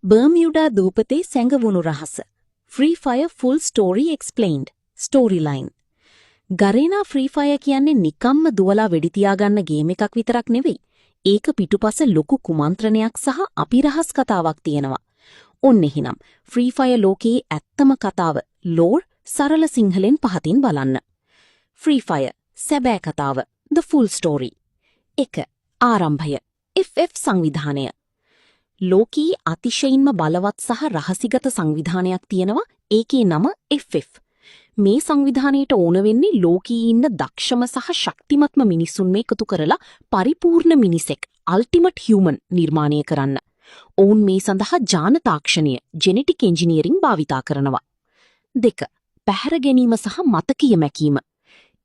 බර්මියුඩා දූපතේ සැඟවුණු රහස. Free Fire full story explained. Story line. Garena Free Fire කියන්නේ නිකම්ම දුවලා වෙඩි තියාගන්න ගේම් එකක් විතරක් නෙවෙයි. ඒක පිටුපස ලොකු කුමන්ත්‍රණයක් සහ අපිරහස් කතාවක් තියෙනවා. ඔන්න එහෙනම් ෆ්‍රී ෆයර් ලෝකයේ ඇත්තම කතාව ලෝර් සරල සිංහලෙන් පහතින් බලන්න. ෆ්‍රී ෆයර් සැබෑ කතාව The Full Story. 1. ආරම්භය. FF සංවිධානය. ලෝකී අතිශයින්ම බලවත් සහ රහසිගත සංවිධානයක් තියෙනවා. ඒකේ නම FF. මේ සංවිධානයට ඕන වෙන්නේ ලෝකී ඉන්න දක්ෂම සහ ශක්තිමත්ම මිනිසුන් මේ එකතු කරලා පරිපූර්ණ මිනිසෙක් අල්ටිමට් හියුමන් නිර්මාණය කරන්න. ඔවුන් මේ සඳහා ජාන තාක්ෂණය ජෙනෙටික් එන්ජිනියරින් භාවිතා කරනවා. 2. පැහැර ගැනීම සහ මතකීය මැකීම.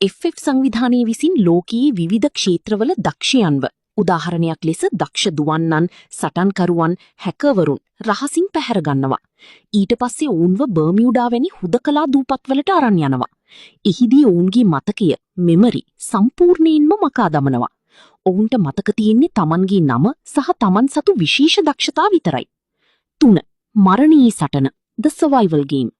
FF සංවිධානයේ විසින් ලෝකයේ විවිධ ක්ෂේත්‍රවල දක්ෂයන්ව උදාහරණයක් ලෙස දක්ෂ දුවන්නන්, සටන්කරුවන්, හැකර්වරුන් රහසින් පැහැර ගන්නවා. ඊට පස්සේ ඔවුන්ව බර්මියුඩා වැනි හුදකලා දූපත්වලට අරන් යනවා. එහිදී ඔවුන්ගේ මතකය, මෙමරි සම්පූර්ණයෙන්ම මකා දමනවා. ඔවුන්ට මතක තියෙන්නේ තමන්ගේ නම සහ තමන් සතු විශේෂ දක්ෂතා විතරයි. 3. මරණීය සටන The Survival Game.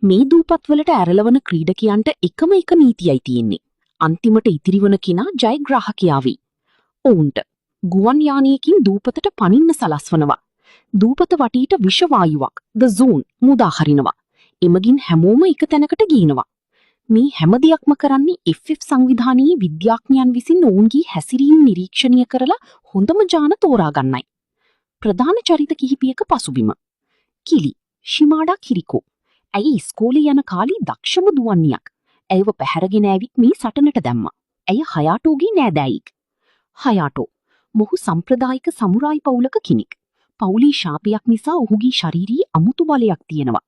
මේ දූපත්වලට ඇරලවන ක්‍රීඩකයන්ට එකම එක නීතියයි තියෙන්නේ. අන්තිමට ඉතිරිවන කෙනා ජයග්‍රාහකයා වේ. ඔවුන්ට ගුවන් යානයකින් දූපතට පනින්න සලස්වනවා. දූපත වටීට විෂවායුවක් The Zone මුදා හරිනවා. එමගින් හැමෝම එක තැනකට ගිනවා. මේ හැම දෙයක්ම කරන්නේ FF සංවිධානයේ විද්‍යාඥයන් විසින් ඔවුන්ගේ හැසිරීම් නිරීක්ෂණය කරලා හොඳම ජාන තෝරා ගන්නයි. ප්‍රධාන චරිත කිහිපයක පසුබිම. කිලි ශිමාඩා කිරිකෝ. ඇයි ඉස්කෝලේ යන කාලේ දක්ෂම දුවන්නියක්. ඇයව පැහැරගෙන ඇවිත් මේ සටනට දැම්මා. ඇය හයාටෝගේ නෑදෑයෙක්. හයාටෝ මොහු සම්ප්‍රදායික සමුරායි පවුලක කෙනෙක්. පවුලේ ශාපයක් නිසා ඔහුගේ ශාරීරික අමුතු බලයක් තියෙනවා.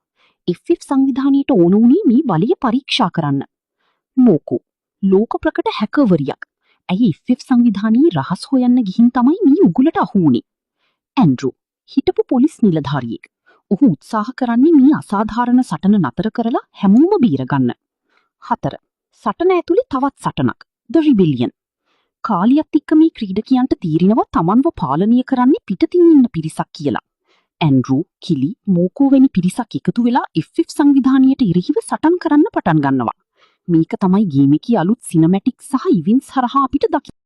FF සංවිධානයට ඕන වුණේ මේ බලය පරීක්ෂා කරන්න. මොකෝ ලෝක ප්‍රකට හැකර්වරියක්. ඇයි FF සංවිධානයේ රහස් හොයන්න ගිහින් තමයි මේ උගුලට අහු වුණේ. ඇන්ඩ්‍රූ හිටපු පොලිස් නිලධාරියෙක්. ඔහු උත්සාහ කරන්නේ මේ අසාධාරණ සටන නතර කරලා හැමෝම බීරගන්න. 4. සටන ඇතුලේ තවත් සටනක් The Rebellion. කාලියත් එක්ක මේ ක්‍රීඩකයන්ට තීරණව තමන්ව පාලනය කරන්නේ පිටතින් ඉන්න පිරිසක් කියලා. ඇන්ඩ්‍රූ, කිලි, මෝකෝ වැනි පිරිසක් එකතු වෙලා FF සංවිධානයට ඉරිහිව සටන් කරන්න පටන් ගන්නවා. මේක තමයි ගේම් එකේ අලුත් සිනමැටික් සහ ඉවෙන්ට්ස් හරහා අපිට දකින්න